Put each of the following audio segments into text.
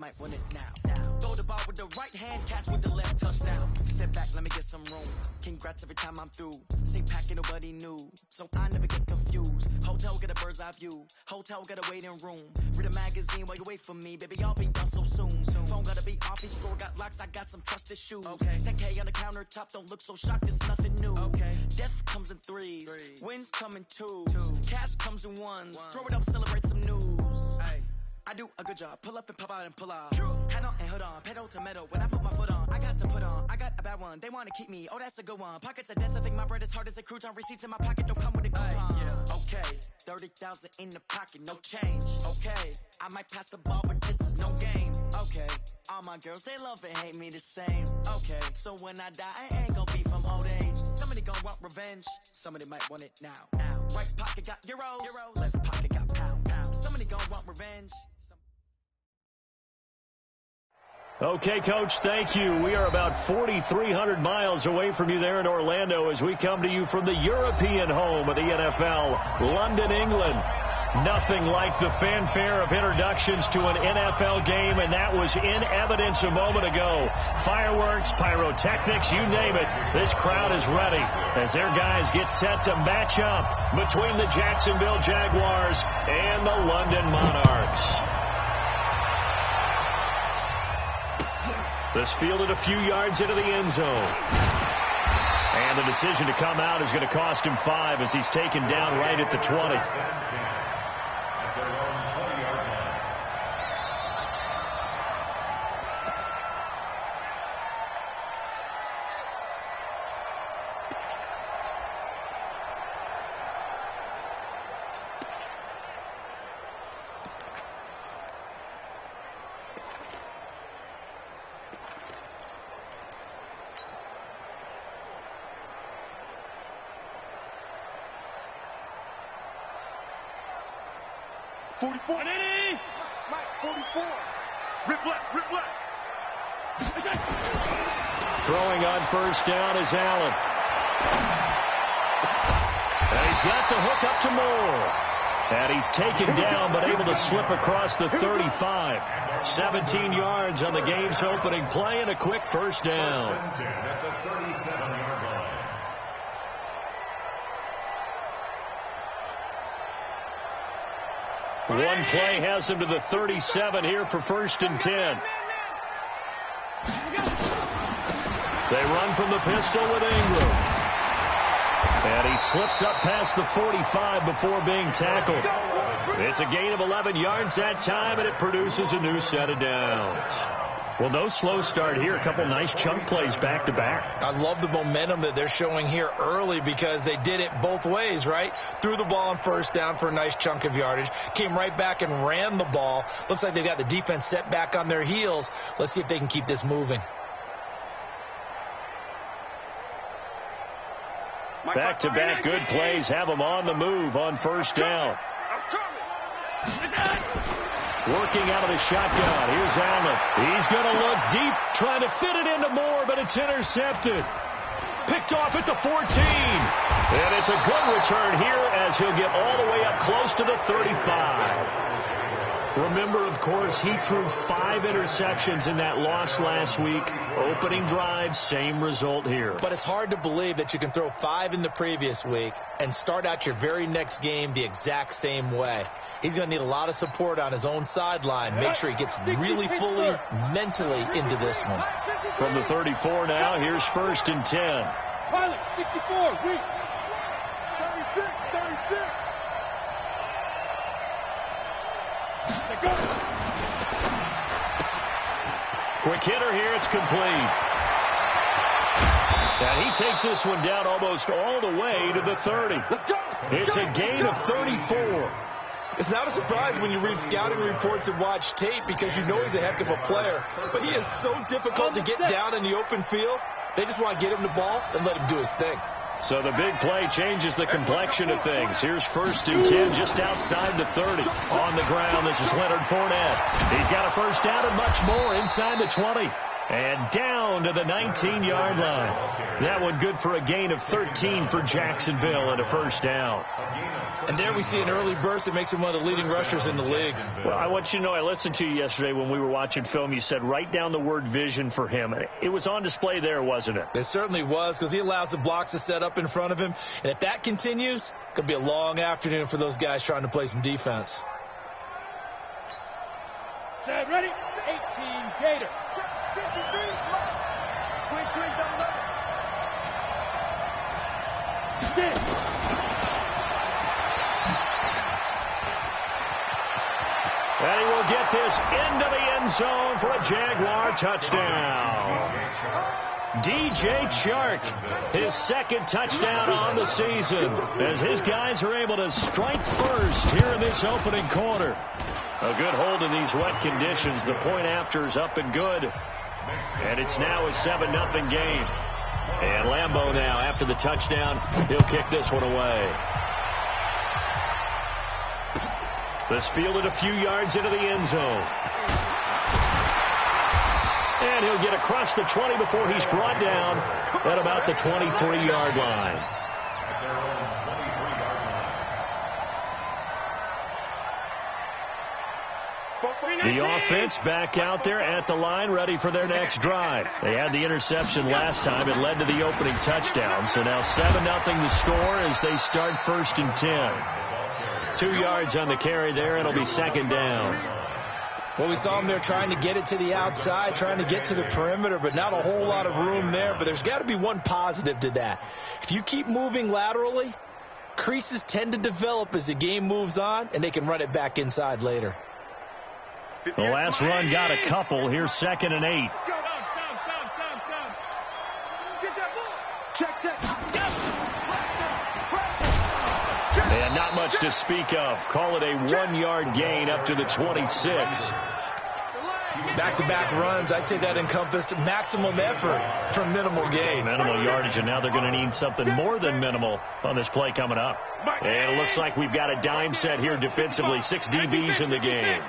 Might win it now. Throw the ball with the right hand, catch with the left, touchdown. Step back, let me get some room. Congrats every time I'm through. Stay packing, nobody knew, so I never get confused. Hotel get a bird's eye view. Hotel get a waiting room. Read a magazine while you wait for me, baby. I'll be done so soon. Phone gotta be off, each store got locks. I got some trusted shoes. Okay. 10K on the countertop, don't look so shocked. It's nothing new. Okay. Death comes in threes. Wins come in twos. Cash comes in ones. Throw it up, celebrate some news. Hey. I do a good job. Pull up and pop out and pull out. Head on and hood on. Pedal to metal. When I put my foot on, I got to put on. I got a bad one. They want to keep me. Oh, that's a good one. Pockets are dense. I think my bread is hard as a crouton. Receipts in my pocket don't come with a coupon. Yeah. Okay. 30,000 in the pocket. No change. Okay. I might pass the ball, but this is no game. Okay. All my girls, they love and hate me the same. Okay. So when I die, I ain't gonna be from old age. Somebody gonna want revenge. Somebody might want it now. Right pocket got euros. Left pocket got pound. Somebody gonna want revenge. Okay, Coach, thank you. We are about 4,300 miles away from you there in Orlando as we come to you from the European home of the NFL, London, England. Nothing like the fanfare of introductions to an NFL game, and that was in evidence a moment ago. Fireworks, pyrotechnics, you name it. This crowd is ready as their guys get set to match up between the Jacksonville Jaguars and the London Monarchs. This fielded a few yards into the end zone. And the decision to come out is going to cost him 5 as he's taken down right at the 20. 44. Mike, 44. Rip left. Throwing on first down is Allen. And he's got the hook up to Moore. And he's taken down but able to slip across the 35. 17 yards on the game's opening play and a quick first down. First and 10 at the 37-yard line. One play has him to the 37 here for first and 10. They run from the pistol with Ingram. And he slips up past the 45 before being tackled. It's a gain of 11 yards that time, and it produces a new set of downs. Well, no slow start here. A couple nice chunk plays back-to-back. I love the momentum that they're showing here early because they did it both ways, right? Threw the ball on first down for a nice chunk of yardage. Came right back and ran the ball. Looks like they've got the defense set back on their heels. Let's see if they can keep this moving. Back-to-back good plays have them on the move on first down. Working out of the shotgun. Here's Allen. He's going to look deep, trying to fit it into Moore, but it's intercepted. Picked off at the 14. And it's a good return here as he'll get all the way up close to the 35. Remember, of course, he threw 5 interceptions in that loss last week. Opening drive, same result here. But it's hard to believe that you can throw 5 in the previous week and start out your very next game the exact same way. He's going to need a lot of support on his own sideline. Make sure he gets really fully mentally into this one. From the 34 now, here's first and 10. Pilot, 64, reach. 36. Quick hitter here, it's complete. And he takes this one down almost all the way to the 30. Let's go. It's a gain of 34. It's not a surprise when you read scouting reports and watch tape because you know he's a heck of a player. But he is so difficult to get down in the open field. They just want to get him the ball and let him do his thing. So the big play changes the complexion of things. Here's first and 10 just outside the 30. On the ground, this is Leonard Fournette. He's got a first down and much more inside the 20. And down to the 19-yard line. That one good for a gain of 13 for Jacksonville and a first down. And there we see an early burst that makes him one of the leading rushers in the league. Well, I want you to know, I listened to you yesterday when we were watching film. You said write down the word vision for him. It was on display there, wasn't it? It certainly was, because he allows the blocks to set up in front of him. And if that continues, it could be a long afternoon for those guys trying to play some defense. Set, ready? 18, Gator. 53, squeeze, double level. Spin. And he will get this into the end zone for a Jaguar touchdown. DJ Chark, his second touchdown on the season, as his guys are able to strike first here in this opening quarter. A good hold in these wet conditions. The point after is up and good. And it's now a 7-0 game. And Lambeau now, after the touchdown, he'll kick this one away. This fielded a few yards into the end zone. And he'll get across the 20 before he's brought down at about the 23-yard line. The offense back out there at the line, ready for their next drive. They had the interception last time. It led to the opening touchdown. So now 7-0 the score as they start 1st and 10. 2 yards on the carry there. It'll be second down. Well, we saw him there trying to get it to the outside, trying to get to the perimeter, but not a whole lot of room there. But there's got to be one positive to that. If you keep moving laterally, creases tend to develop as the game moves on, and they can run it back inside later. The last run got a couple. Here's 2nd and 8. And not much to speak of. Call it a 1-yard gain up to the 26. Back-to-back runs, I'd say that encompassed maximum effort for minimal gain. Minimal yardage, and now they're going to need something more than minimal on this play coming up. And it looks like we've got a dime set here defensively. 6 DBs in the game.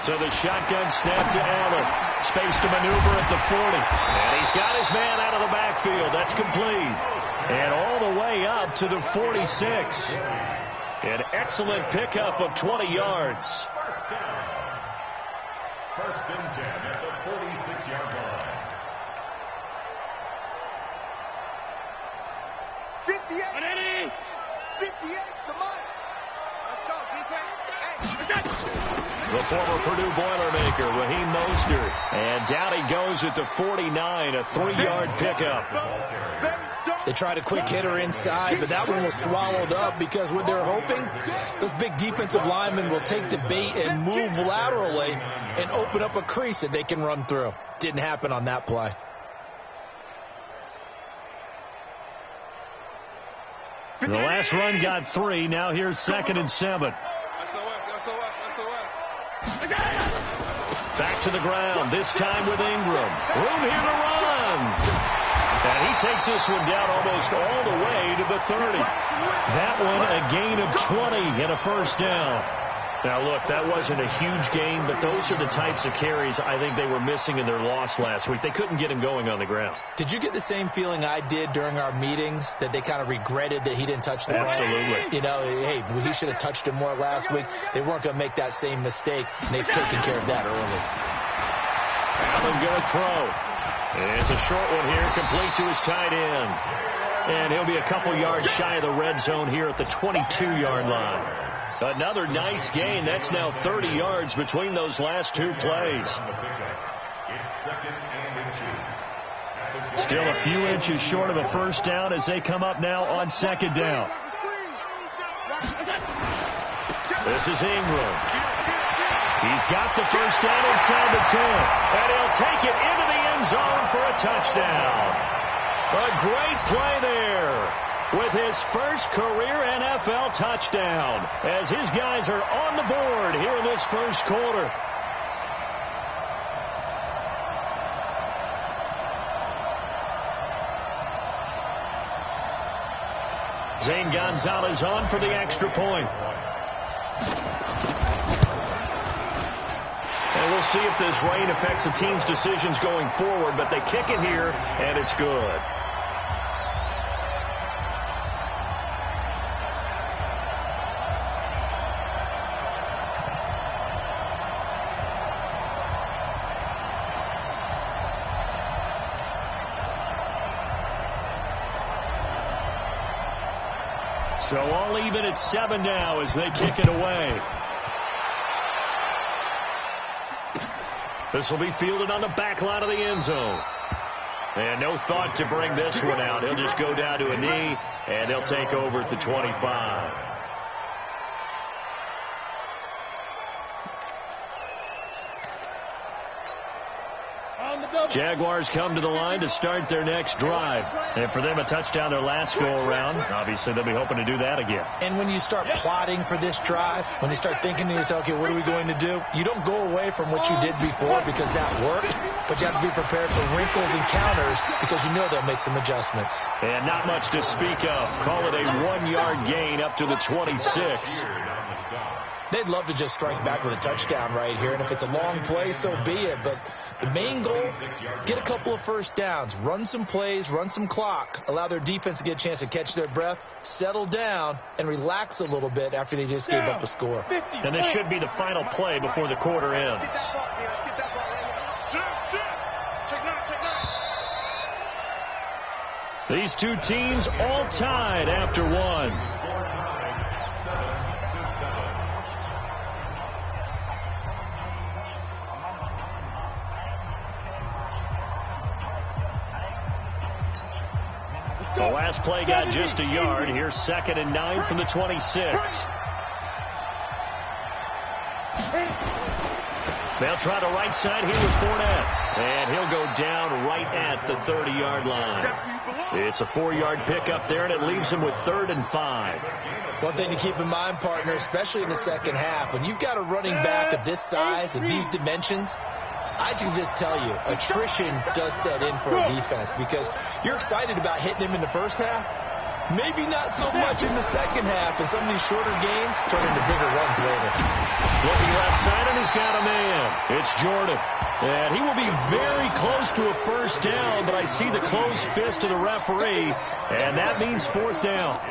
So the shotgun snap to Allen. Space to maneuver at the 40. And he's got his man out of the backfield. That's complete. And all the way up to the 46. An excellent pickup of 20 yards. First and 10 at the 46-yard line. 58. 58, come on. Let's go, defense. The former Purdue Boilermaker, Raheem Mostert. And down he goes at the 49, a 3-yard pickup. They tried a quick hitter inside, but that one was swallowed up because what they're hoping, those big defensive linemen will take the bait and move laterally and open up a crease that they can run through. Didn't happen on that play. The last run got 3. Now here's 2nd and 7. Back to the ground, this time with Ingram. Room here to run. And he takes this one down almost all the way to the 30. That one a gain of 20 and a first down. Now, look, that wasn't a huge gain, but those are the types of carries I think they were missing in their loss last week. They couldn't get him going on the ground. Did you get the same feeling I did during our meetings, that they kind of regretted that he didn't touch the ball? Absolutely. You know, hey, he should have touched him more last week. They weren't going to make that same mistake, and they've taken care of that early. Allen going to throw. And it's a short one here, complete to his tight end. And he'll be a couple yards shy of the red zone here at the 22-yard line. Another nice gain. That's now 30 yards between those last 2 plays. Still a few inches short of a first down as they come up now on 2nd down. This is Ingram. He's got the first down inside the 10. And he'll take it into the end zone for a touchdown. A great play there with his first career NFL touchdown as his guys are on the board here in this first quarter. Zane Gonzalez on for the extra point. And we'll see if this rain affects the team's decisions going forward, but they kick it here, and it's good. So all even at 7 now as they kick it away. This will be fielded on the back line of the end zone. And no thought to bring this one out. He'll just go down to a knee, and he'll take over at the 25. Jaguars come to the line to start their next drive. And for them, a touchdown their last go-around. Obviously, they'll be hoping to do that again. And when you start plotting for this drive, when you start thinking to yourself, okay, what are we going to do? You don't go away from what you did before because that worked, but you have to be prepared for wrinkles and counters because you know they'll make some adjustments. And not much to speak of. Call it a 1-yard gain up to the 26. They'd love to just strike back with a touchdown right here, and if it's a long play, so be it. But the main goal, get a couple of first downs, run some plays, run some clock, allow their defense to get a chance to catch their breath, settle down, and relax a little bit after they just gave up a score. And this should be the final play before the quarter ends. These two teams all tied after one. The last play got just a yard. Here's 2nd and 9 from the 26. They'll try the right side here with Fournette. And he'll go down right at the 30-yard line. It's a 4-yard pickup there, and it leaves him with 3rd and 5. One thing to keep in mind, partner, especially in the second half, when you've got a running back of this size and these dimensions, I can just tell you, attrition does set in for a defense because you're excited about hitting him in the first half. Maybe not so much in the second half, and some of these shorter gains turn into bigger runs later. Looking left side, and he's got a man. It's Jordan. And he will be very close to a first down, but I see the closed fist of the referee, and that means 4th down.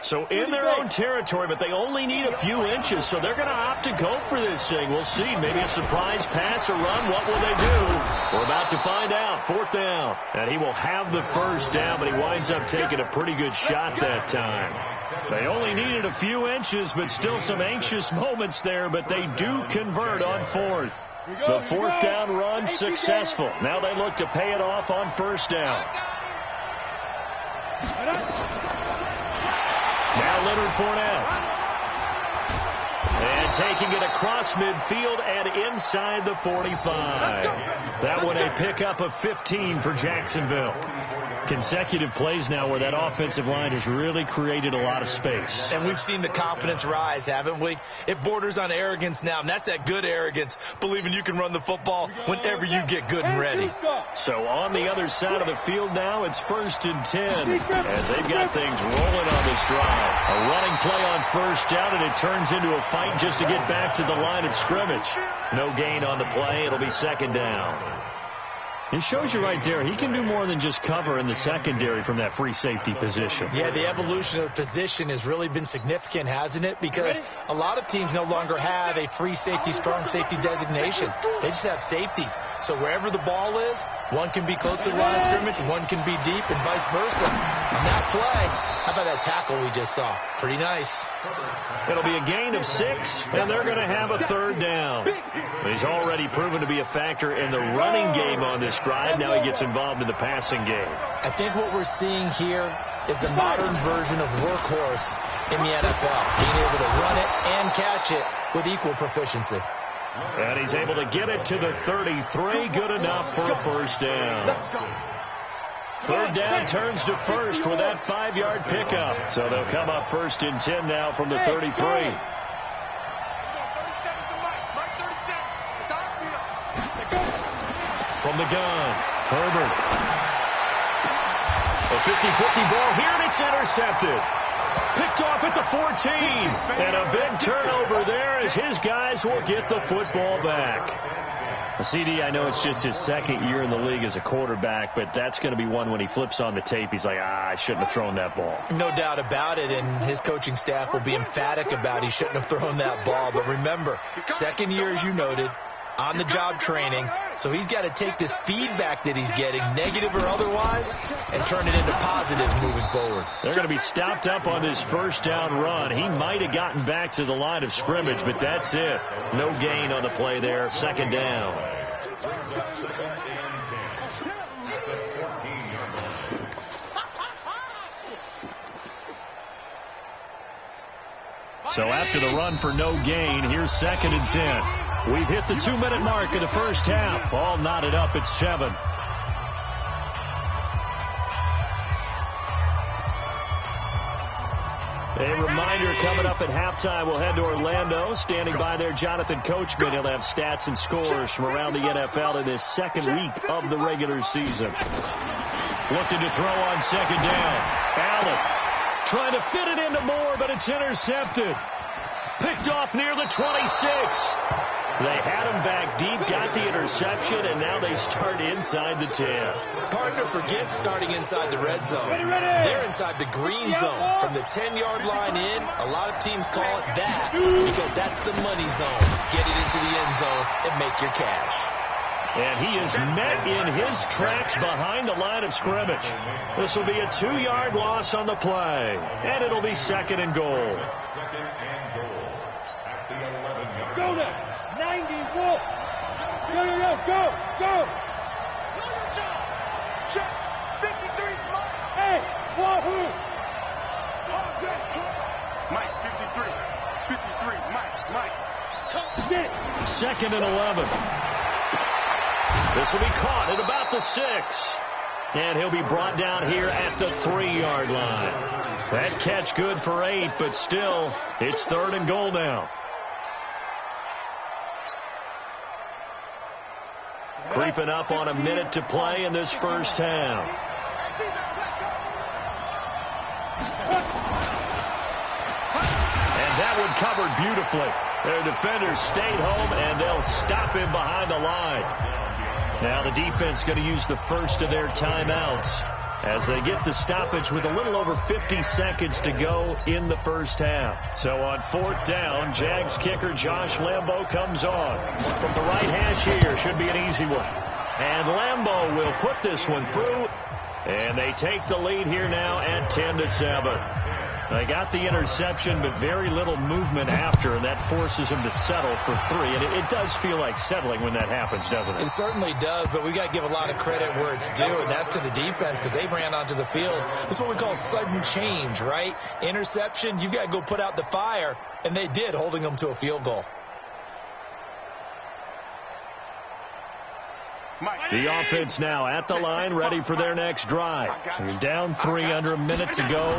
So in their own territory, but they only need a few inches, so they're going to opt to go for this thing. We'll see. Maybe a surprise pass or run. What will they do? We're about to find out. 4th down. And he will have the first down, but he winds up taking a pretty good shot that time. They only needed a few inches, but still some anxious moments there, but they do convert on 4th. The 4th down run successful. Now they look to pay it off on 1st down. Now Leonard Fournette. And taking it across midfield and inside the 45. That one a pickup of 15 for Jacksonville. Consecutive plays now where that offensive line has really created a lot of space. And we've seen the confidence rise, haven't we? It borders on arrogance now, and that's that good arrogance, believing you can run the football whenever you get good and ready. So on the other side of the field now, it's 1st and 10 as they've got things rolling on this drive. A running play on 1st down, and it turns into a fight just to get back to the line of scrimmage. No gain on the play. It'll be 2nd down. It shows you right there, he can do more than just cover in the secondary from that free safety position. Yeah, the evolution of the position has really been significant, hasn't it? Because a lot of teams no longer have a free safety, strong safety designation. They just have safeties. So wherever the ball is, one can be close to the line of scrimmage, one can be deep, and vice versa. On that play, how about that tackle we just saw? Pretty nice. It'll be a gain of 6, and they're going to have a 3rd down. He's already proven to be a factor in the running game on this drive. Now he gets involved in the passing game. I think what we're seeing here is the modern version of workhorse in the NFL, being able to run it and catch it with equal proficiency. And he's able to get it to the 33. Good enough for a 1st down. 3rd down turns to 1st with that 5-yard pickup. So they'll come up 1st and 10 now from the 33. From the gun, Herbert. A 50-50 ball here, and it's intercepted. Picked off at the 14. And a big turnover there as his guys will get the football back. CD, I know it's just his 2nd year in the league as a quarterback, but that's going to be one when he flips on the tape. He's like, I shouldn't have thrown that ball. No doubt about it, and his coaching staff will be emphatic about he shouldn't have thrown that ball. But remember, 2nd year, as you noted, on-the-job training, so he's got to take this feedback that he's getting, negative or otherwise, and turn it into positives moving forward. They're going to be stopped up on this 1st down run. He might have gotten back to the line of scrimmage, but that's it. No gain on the play there. 2nd down. So after the run for no gain, here's 2nd and 10. We've hit the 2-minute mark of the 1st half. All knotted up at 7. A reminder coming up at halftime, we'll head to Orlando. Standing by there, Jonathan Coachman. He'll have stats and scores from around the NFL in this 2nd week of the regular season. Looking to throw on 2nd down. Allen trying to fit it into Moore, but it's intercepted. Picked off near the 26. They had him back deep, got the interception, and now they start inside the 10. Partner forgets starting inside the red zone. They're inside the green zone. From the 10-yard line in, a lot of teams call it that because that's the money zone. Get it into the end zone and make your cash. And he is met in his tracks behind the line of scrimmage. This will be a 2-yard loss on the play, and it'll be 2nd and goal. 2nd and goal at the 11-yard line. Go now. 90, walk. Go. Check. 53, Mike. Hey, Wahoo. Mike, 53, Mike. 2nd and 11. This will be caught at about the 6. And he'll be brought down here at the 3-yard line. That catch good for 8, but still, it's 3rd and goal now. Creeping up on a minute to play in this 1st half. And that one covered beautifully. Their defenders stayed home, and they'll stop him behind the line. Now the defense going to use the first of their timeouts as they get the stoppage with a little over 50 seconds to go in the 1st half. So on 4th down, Jags kicker Josh Lambo comes on. From the right hash here, should be an easy one. And Lambo will put this one through, and they take the lead here now at 10-7. They got the interception, but very little movement after, and that forces them to settle for 3. And it does feel like settling when that happens, doesn't it? It certainly does, but we got to give a lot of credit where it's due, and that's to the defense because they ran onto the field. This is what we call sudden change, right? Interception, you got to go put out the fire, and they did, holding them to a field goal. The offense now at the line, ready for their next drive. You're down 3 under a minute to go.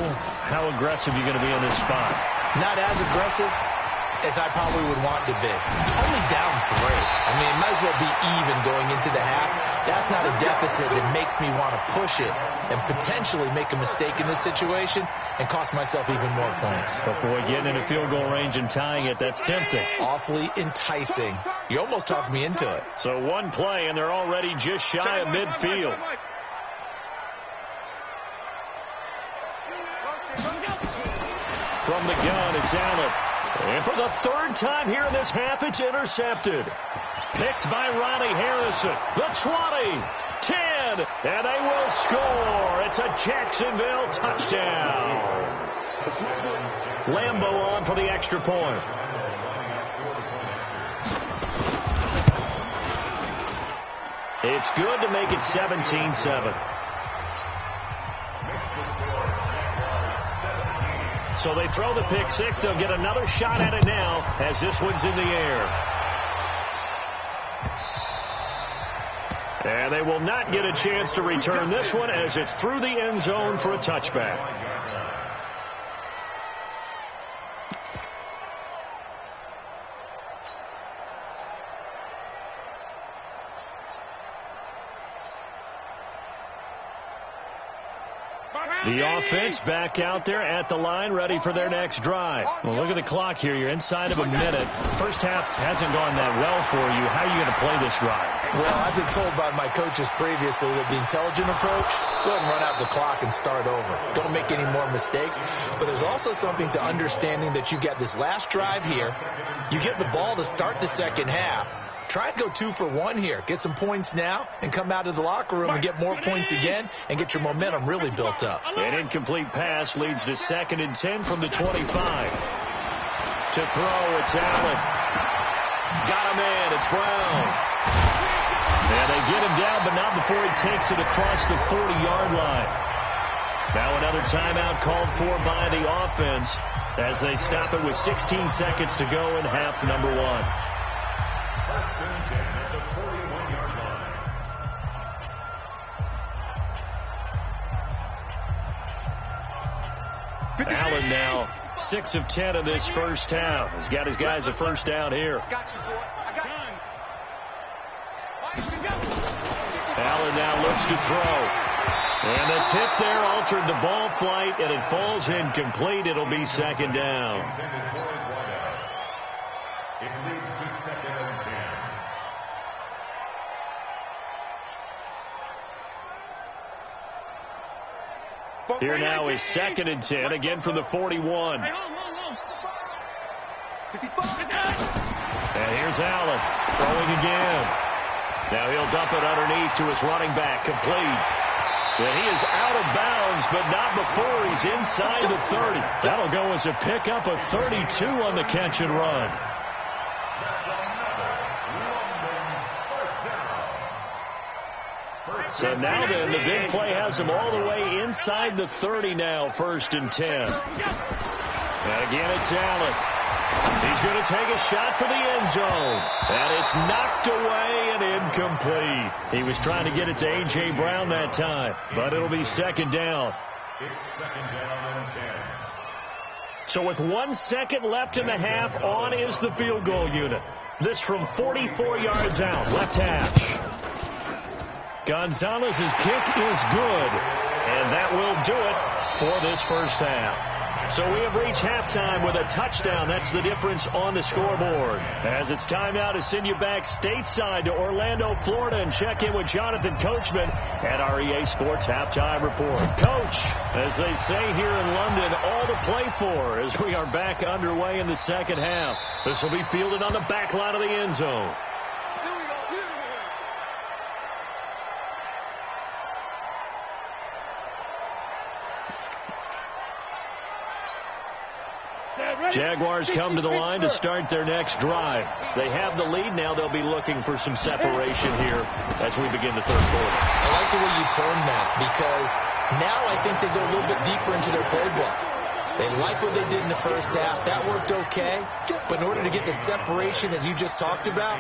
How aggressive are you going to be on this spot? Not as aggressive as I probably would want to be. Only down 3. I I mean, it might as well be even going into the half. That's not a deficit that makes me want to push it and potentially make a mistake in this situation and cost myself even more points. But, boy, getting in a field goal range and tying it, that's tempting. Awfully enticing. You almost talked me into it. So one play, and they're already just shy of midfield. From the gun, it's Allen. And for the third time here in this half, it's intercepted. Picked by Ronnie Harrison. The 20, 10, and they will score. It's a Jacksonville touchdown. Lambo on for the extra point. It's good to make it 17-7. So they throw the pick six. They'll get another shot at it now as this one's in the air. And they will not get a chance to return this one as it's through the end zone for a touchback. The offense back out there at the line, ready for their next drive. Well, look at the clock here. You're inside of a minute. First half hasn't gone that well for you. How are you going to play this drive? Well, I've been told by my coaches previously that the intelligent approach, go ahead and run out the clock and start over. Don't make any more mistakes. But there's also something to understanding that you get this last drive here. You get the ball to start the second half. Try and go 2 for 1 here. Get some points now and come out of the locker room and get more points again and get your momentum really built up. An incomplete pass leads to 2nd and 10 from the 25. To throw, it's Allen. Got a man, it's Brown. And they get him down, but not before he takes it across the 40-yard line. Now another timeout called for by the offense as they stop it with 16 seconds to go in half number 1. First and 10 at the 41-yard line. Allen now 6 of 10 in this first half. He's got his guys a first down here. Allen now looks to throw. And the tip there altered the ball flight, and it falls incomplete. It'll be 2nd down. It leads to 2nd and 10. Here now is 2nd and 10, again from the 41. And here's Allen throwing again. Now he'll dump it underneath to his running back, complete. And he is out of bounds, but not before he's inside the 30. That'll go as a pickup of 32 on the catch and run. So now then, the big play has him all the way inside the 30 now, 1st and 10. And again, it's Allen. He's going to take a shot for the end zone. And it's knocked away and incomplete. He was trying to get it to A.J. Brown that time, but it'll be 2nd down. It's 2nd down and 10. So with 1 second left in the half, on is the field goal unit. This from 44 yards out, left hash. Gonzalez's kick is good, and that will do it for this first half. So we have reached halftime with a touchdown. That's the difference on the scoreboard. As it's time now to send you back stateside to Orlando, Florida, and check in with Jonathan Coachman at our EA Sports Halftime Report. Coach, as they say here in London, all to play for as we are back underway in the second half. This will be fielded on the back line of the end zone. Jaguars come to the line to start their next drive. They have the lead. Now they'll be looking for some separation here as we begin the third quarter. I like the way you termed that because now I think they go a little bit deeper into their playbook. They like what they did in the first half. That worked okay. But in order to get the separation that you just talked about,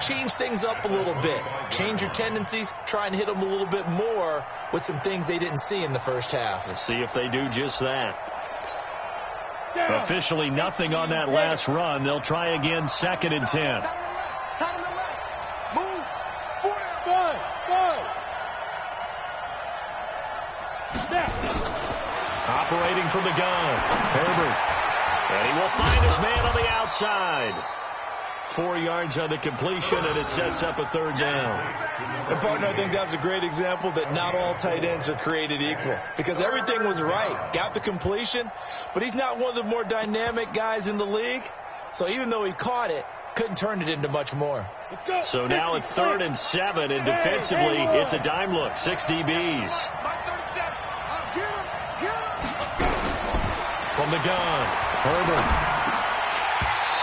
change things up a little bit. Change your tendencies. Try and hit them a little bit more with some things they didn't see in the first half. Let's see if they do just that. Officially nothing on that last run. They'll try again, 2nd and 10. Move. 4 down. 5. Snap. Operating from the gun, Herbert. And he will find his man on the outside. 4 yards on the completion, and it sets up a third down. And, partner, I think that's a great example that not all tight ends are created equal. Because everything was right. Got the completion, but he's not one of the more dynamic guys in the league. So even though he caught it, couldn't turn it into much more. So now at 3rd and 7, and defensively, it's a dime look. 6 DBs. From the gun, Herbert.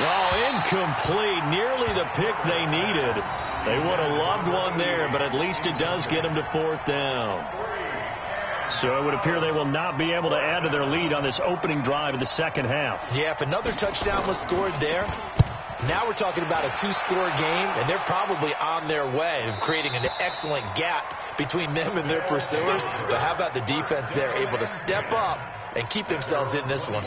Oh, incomplete. Nearly the pick they needed. They would have loved one there, but at least it does get them to 4th down. So it would appear they will not be able to add to their lead on this opening drive of the second half. Yeah, if another touchdown was scored there, now we're talking about a 2-score game, and they're probably on their way of creating an excellent gap between them and their pursuers. But how about the defense there, able to step up and keep themselves in this one?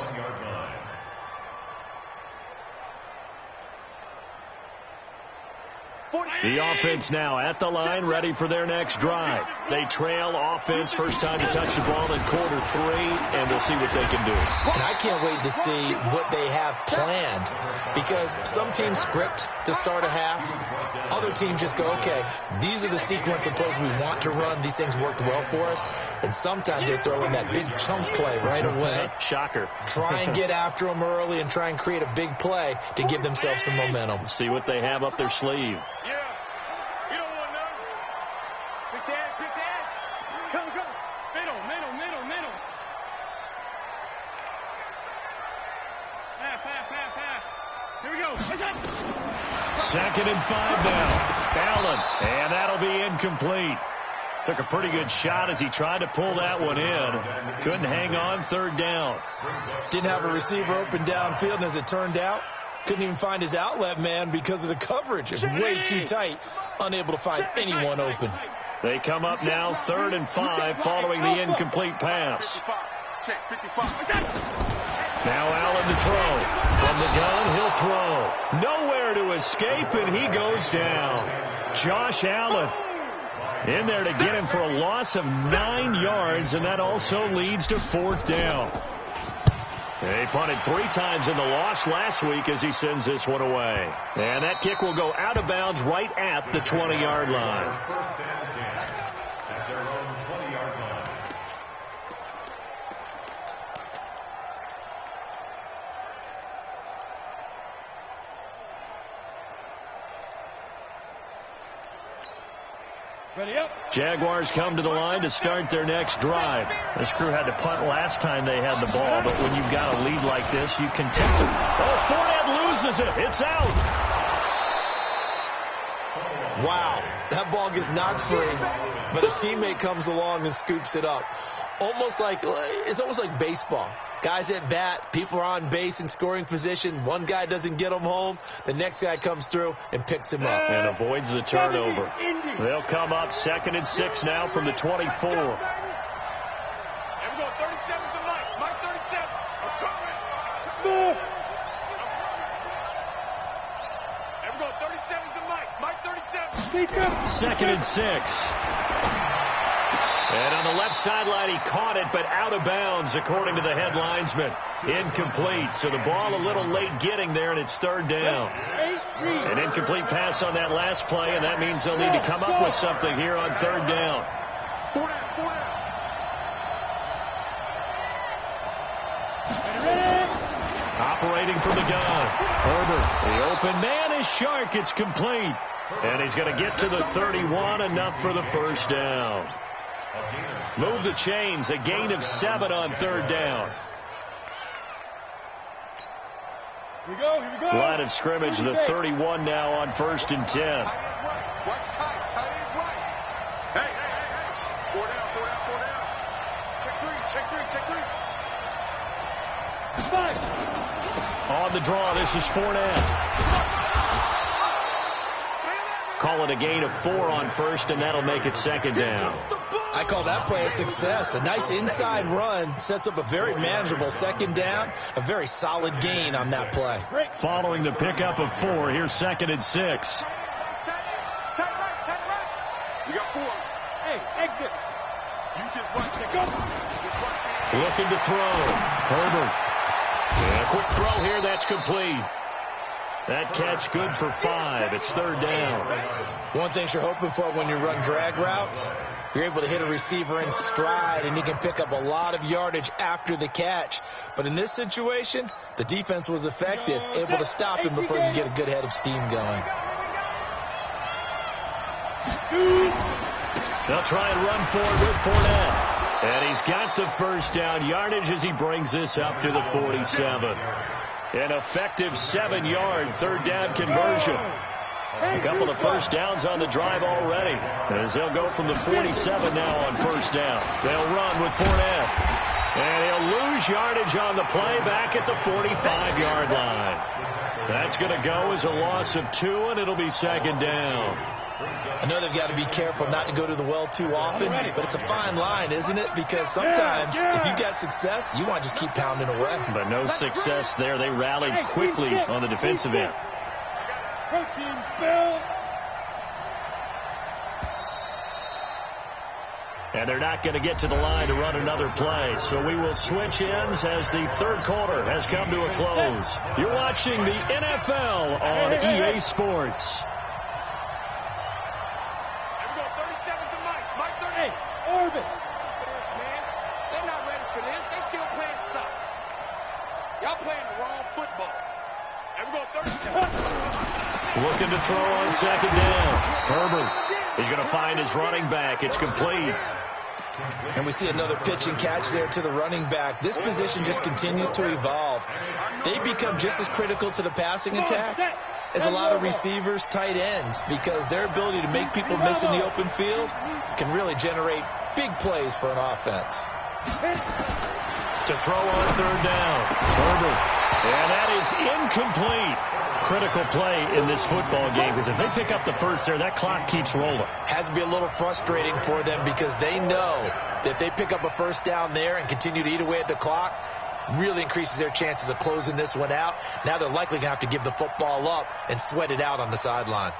The offense now at the line, ready for their next drive. They trail offense, first time to touch the ball in quarter 3, and we'll see what they can do. And I can't wait to see what they have planned, because some teams script to start a half. Other teams just go, okay, these are the sequence of plays we want to run. These things worked well for us. And sometimes they throw in that big chunk play right away. Shocker. Try and get after them early and try and create a big play to give themselves some momentum. See what they have up their sleeve. Second and 5 now. Allen, and that'll be incomplete. Took a pretty good shot as he tried to pull that one in. Couldn't hang on, 3rd down. Didn't have a receiver open downfield, and as it turned out, couldn't even find his outlet man because of the coverage. It's way too tight, unable to find anyone open. They come up now, 3rd and 5, following the incomplete pass. Now Allen to throw. From the gun, he'll throw. Nowhere to escape, and he goes down. Josh Allen in there to get him for a loss of 9 yards, and that also leads to 4th down. They punted 3 times in the loss last week as he sends this one away. And that kick will go out of bounds right at the 20-yard line. First down, 10 at their own 20-yard line. Ready up. Jaguars come to the line to start their next drive. This crew had to punt last time they had the ball, but when you've got a lead like this, you contest it. Oh, Fournette loses it. It's out. Wow, that ball gets knocked free, but a teammate comes along and scoops it up. It's almost like baseball. Guys at bat, people are on base in scoring position. One guy doesn't get him home. The next guy comes through and picks him up. And avoids the turnover. They'll come up 2nd and 6 now from the 24. There we go, 37's the Mike. Mike 37. I'm coming. Smith. There we go, 37's the Mike. Mike 37. 2nd and 6. And on the left sideline, he caught it, but out of bounds, according to the head linesman. Incomplete. So the ball a little late getting there, and it's 3rd down. An incomplete pass on that last play, and that means they'll need to come up with something here on 3rd down. 4 down. Operating from the gun. Herbert, the open man is Shark. It's complete. And he's going to get to the 31, enough for the first down. Move the chains, a gain of 7 on 3rd down. Here we go. Line of scrimmage, the 31 now on 1st and 10. Tight end right. Watch tight. Tight end right. Hey. 4 down. Check three. On the draw, this is Fournette. Call it a gain of 4 on 1st, and that'll make it 2nd down. I call that play a success. A nice inside run sets up a very manageable 2nd down. A very solid gain on that play. Following the pickup of 4, here's 2nd and 6. You got 4. Hey, exit. You just run. Go. Looking to throw. Herbert. And a quick throw here. That's complete. That catch good for 5. It's 3rd down. One thing you're hoping for when you run drag routes, you're able to hit a receiver in stride, and he can pick up a lot of yardage after the catch. But in this situation, the defense was effective, able to stop him before he could get a good head of steam going. They'll try and run forward with Fournette. And he's got the first down yardage as he brings this up to the 47. An effective 7-yard 3rd down conversion. A couple of first downs on the drive already, as they'll go from the 47 now on 1st down. They'll run with Fournette. And he'll lose yardage on the play back at the 45-yard line. That's going to go as a loss of 2, and it'll be 2nd down. I know they've got to be careful not to go to the well too often, but it's a fine line, isn't it? Because sometimes if you got success, you want to just keep pounding away. But no success there. They rallied quickly on the defensive end. Protein spill. And they're not going to get to the line to run another play. So we will switch ends as the 3rd quarter has come to a close. You're watching the NFL on EA Sports. Orbit. They're not ready for this. They still playing soccer. Y'all playing the wrong football. And we go 37. Looking to throw on 2nd down. Herbert is going to find his running back. It's complete. And we see another pitch and catch there to the running back. This position just continues to evolve. They become just as critical to the passing attack as a lot of receivers, tight ends, because their ability to make people miss in the open field can really generate big plays for an offense. To throw on 3rd down. Herbert. And that is incomplete. Critical play in this football game, because if they pick up the first there, that clock keeps rolling. Has to be a little frustrating for them because they know that if they pick up a first down there and continue to eat away at the clock, really increases their chances of closing this one out. Now they're likely going to have to give the football up and sweat it out on the sideline.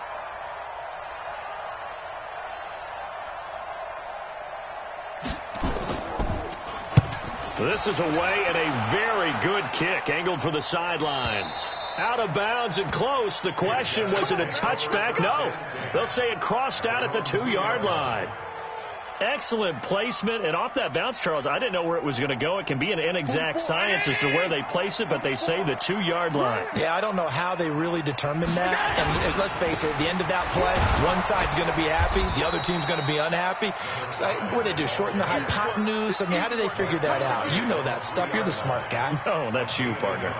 This is away and a very good kick, angled for the sidelines. Out of bounds and close. The question, was it a touchback? No. They'll say it crossed out at the 2-yard line. Excellent placement, and off that bounce, Charles, I didn't know where it was going to go. It can be an inexact science as to where they place it, but they say the 2-yard line. Yeah, I don't know how they really determine that. And let's face it, at the end of that play, one side's going to be happy, the other team's going to be unhappy. So, what do they do, shorten the hypotenuse? I mean, how do they figure that out? You know that stuff. You're the smart guy. No, that's you, partner.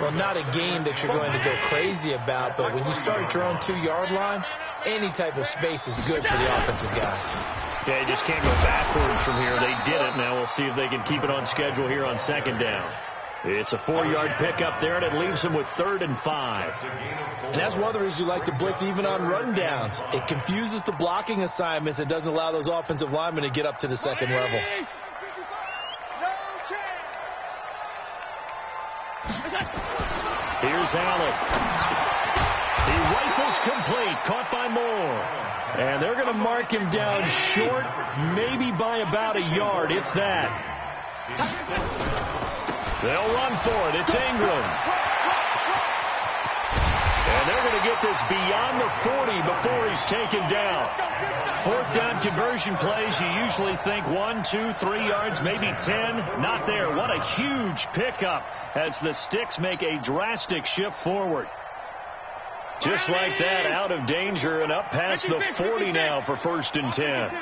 Well, not a game that you're going to go crazy about, but when you start at your own 2-yard line, any type of space is good for the offensive guys. Yeah, you just can't go backwards from here. They did it. Now we'll see if they can keep it on schedule here on 2nd down. It's a 4-yard pickup there, and it leaves them with 3rd and 5. And that's one of the reasons you like to blitz even on rundowns. It confuses the blocking assignments. It doesn't allow those offensive linemen to get up to the 2nd level. Here's Allen. He rifles complete, caught by Moore. And they're going to mark him down short, maybe by about a yard, if that. They'll run for it. It's Ingram. And they're going to get this beyond the 40 before he's taken down. 4th down conversion plays, you usually think 1, 2, 3 yards, maybe 10. Not there. What a huge pickup as the Sticks make a drastic shift forward. Just like that, out of danger and up past the 40 now for 1st and 10.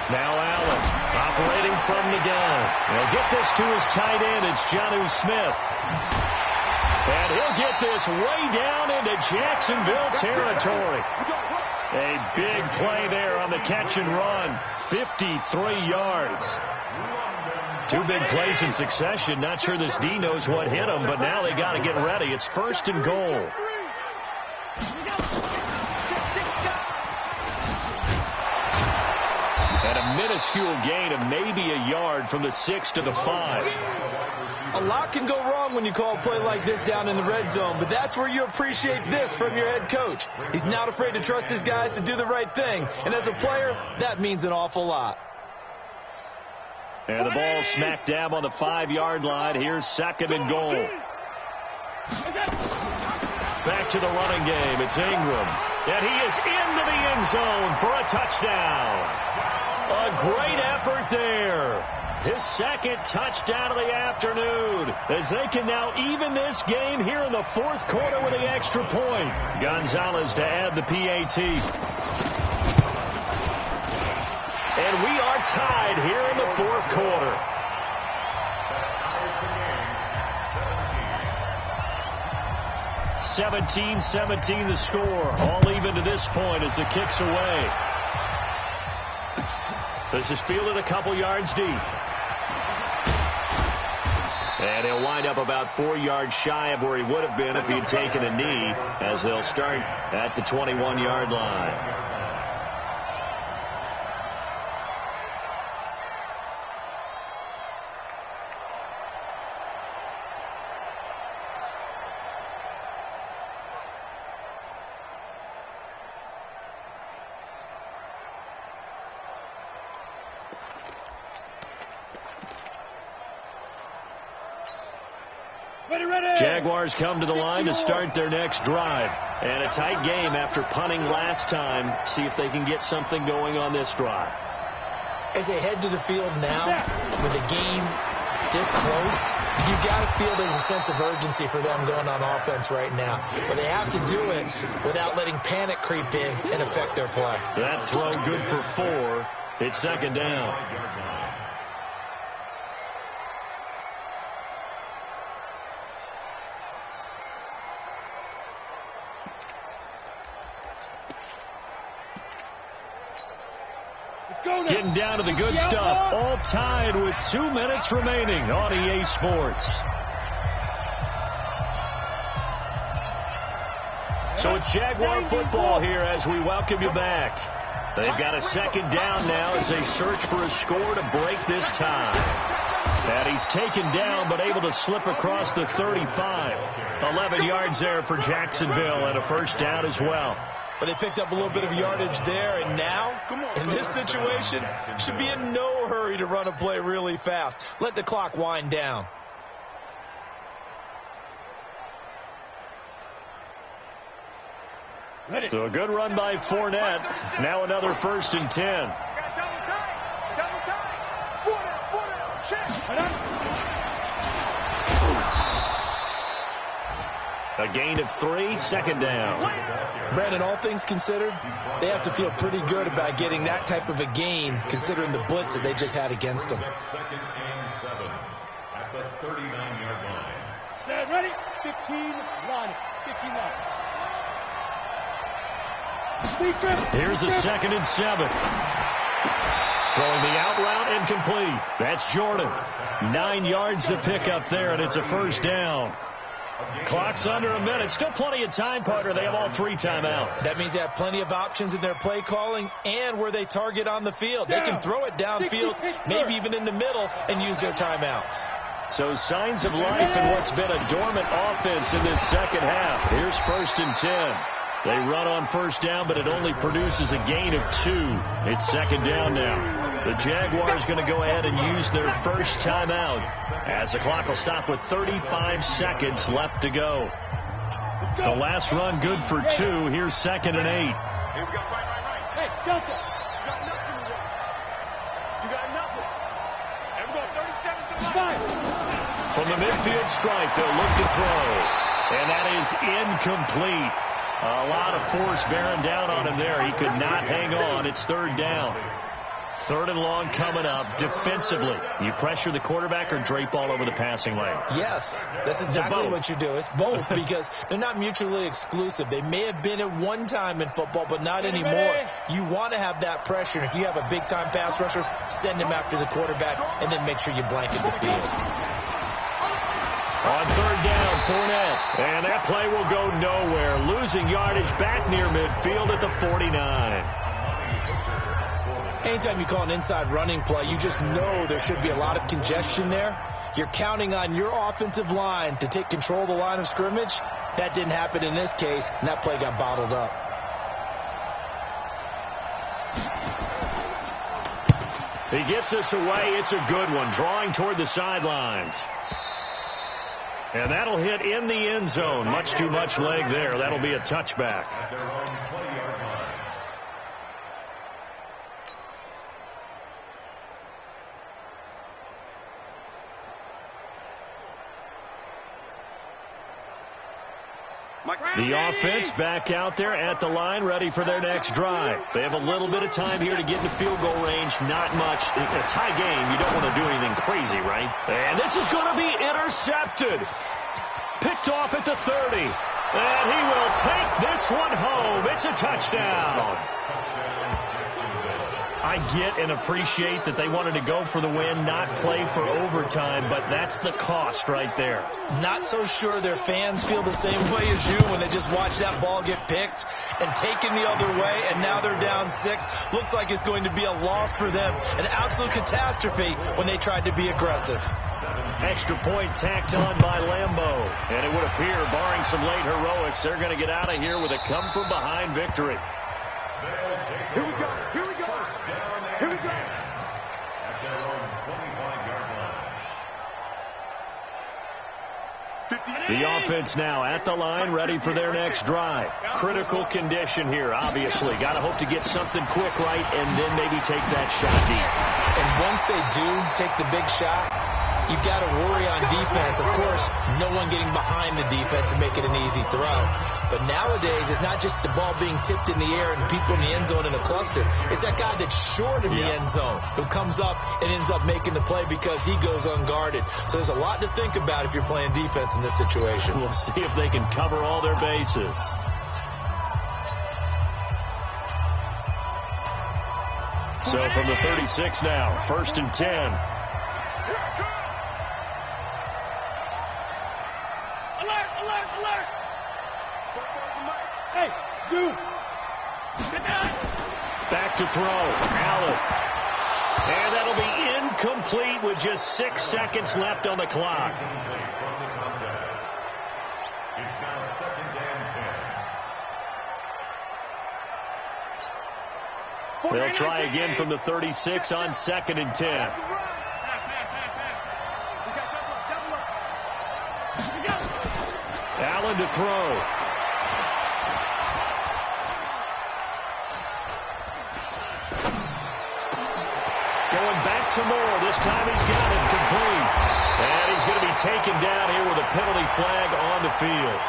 Now Allen operating from the gun. He'll get this to his tight end. It's Jonnu Smith. And he'll get this way down into Jacksonville territory. A big play there on the catch and run. 53 yards. 2 big plays in succession. Not sure this D knows what hit him, but now they got to get ready. It's 1st and goal. And a minute minuscule gain of maybe a yard from the 6 to the 5. A lot can go wrong when you call a play like this down in the red zone, but that's where you appreciate this from your head coach. He's not afraid to trust his guys to do the right thing, and as a player, that means an awful lot. And the ball smack dab on the 5-yard line. Here's 2nd and goal. Back to the running game. It's Ingram. And he is into the end zone for a touchdown. A great effort there. His 2nd touchdown of the afternoon, as they can now even this game here in the 4th quarter with the extra point. Gonzalez to add the PAT. And we are tied here in the 4th quarter. (17-17) the score. All even to this point as the kick's away. This is fielded a couple yards deep. And he'll wind up about 4 yards shy of where he would have been if he had taken a knee, as they'll start at the 21-yard line. Jaguars come to the line to start their next drive. And a tight game after punting last time. See if they can get something going on this drive. As they head to the field now, with the game this close, you got to feel there's a sense of urgency for them going on offense right now. But they have to do it without letting panic creep in and affect their play. That throw good for 4. It's 2nd down. Getting down to the good stuff. All tied with 2 minutes remaining on EA Sports. So it's Jaguar football here as we welcome you back. They've got a 2nd down now as they search for a score to break this tie. And he's taken down but able to slip across the 35. 11 yards there for Jacksonville and a 1st down as well. But they picked up a little bit of yardage there, and now, in this situation, should be in no hurry to run a play really fast. Let the clock wind down. So a good run by Fournette. Now another 1st and 10. A gain of 3, 2nd down. Brandon, all things considered, they have to feel pretty good about getting that type of a gain, considering the blitz that they just had against them. 2nd and 7 at the 39-yard line. Set, ready? 15 line. 15 line. Here's a 2nd and 7. Throwing the out route incomplete. That's Jordan. 9 yards to pick up there, and it's a 1st down. Clock's under a minute. Still plenty of time, partner. They have all 3 timeouts. That means they have plenty of options in their play calling and where they target on the field. They can throw it downfield, maybe even in the middle, and use their timeouts. So signs of life in what's been a dormant offense in this 2nd half. Here's 1st and 10. They run on 1st down, but it only produces a gain of 2. It's 2nd down now. The Jaguars going to go ahead and use their 1st timeout as the clock will stop with 35 seconds left to go. The last run good for 2. Here's 2nd and 8. Here we go, right. Hey, Delta. You got nothing. And we're going 37 to 5. From the midfield stripe, they'll look to throw. And that is incomplete. A lot of force bearing down on him there. He could not hang on. It's 3rd down. 3rd and long coming up. Defensively, you pressure the quarterback or drape all over the passing lane? Yes, that's exactly what you do. It's both because they're not mutually exclusive. They may have been at one time in football, but not anymore. You want to have that pressure. If you have a big-time pass rusher, send him after the quarterback and then make sure you blanket the field. On 3rd down, Fournette. And that play will go nowhere. Losing yardage back near midfield at the 49. Anytime you call an inside running play, you just know there should be a lot of congestion there. You're counting on your offensive line to take control of the line of scrimmage. That didn't happen in this case, and that play got bottled up. He gets this away. It's a good one, drawing toward the sidelines. And that'll hit in the end zone. Much too much leg there. That'll be a touchback. At their own 20-yard line. The offense back out there at the line, ready for their next drive. They have a little bit of time here to get into field goal range. Not much. In a tie game, you don't want to do anything crazy, right? And this is going to be intercepted. Picked off at the 30. And he will take this one home. It's a touchdown. I get and appreciate that they wanted to go for the win, not play for overtime, but that's the cost right there. Not so sure their fans feel the same way as you when they just watch that ball get picked and taken the other way, and now they're down 6. Looks like it's going to be a loss for them, an absolute catastrophe when they tried to be aggressive. Extra point tacked on by Lambo, and it would appear, barring some late heroics, they're going to get out of here with a come-from-behind victory. Here we go. Here we go. Here we go. At their own 25-yard line. The offense now at the line, ready for their next drive. Critical condition here, obviously. Got to hope to get something quick right and then maybe take that shot deep. And once they do take the big shot, you've got to worry on defense. Of course, no one getting behind the defense and making an easy throw. But nowadays, it's not just the ball being tipped in the air and people in the end zone in a cluster. It's that guy that's short in the end zone who comes up and ends up making the play because he goes unguarded. So there's a lot to think about if you're playing defense in this situation. We'll see if they can cover all their bases. So from the 36 now, 1st and 10. Alert, alert, alert! Hey, dude! Get down! Back to throw. Allen. And that'll be incomplete with just 6 seconds left on the clock. From the contact. It's now 2nd and 10. They'll try again from the 36 on 2nd and 10. Allen to throw. Going back to Moore. This time he's got it complete. And he's going to be taken down here with a penalty flag on the field.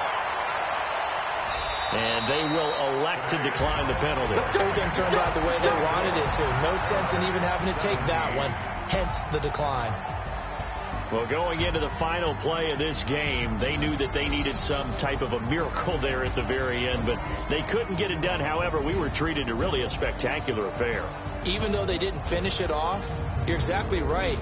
And they will elect to decline the penalty. Everything turned out the way they wanted it to. No sense in even having to take that one. Hence the decline. Well, going into the final play of this game, they knew that they needed some type of a miracle there at the very end, but they couldn't get it done. However, we were treated to really a spectacular affair. Even though they didn't finish it off, you're exactly right.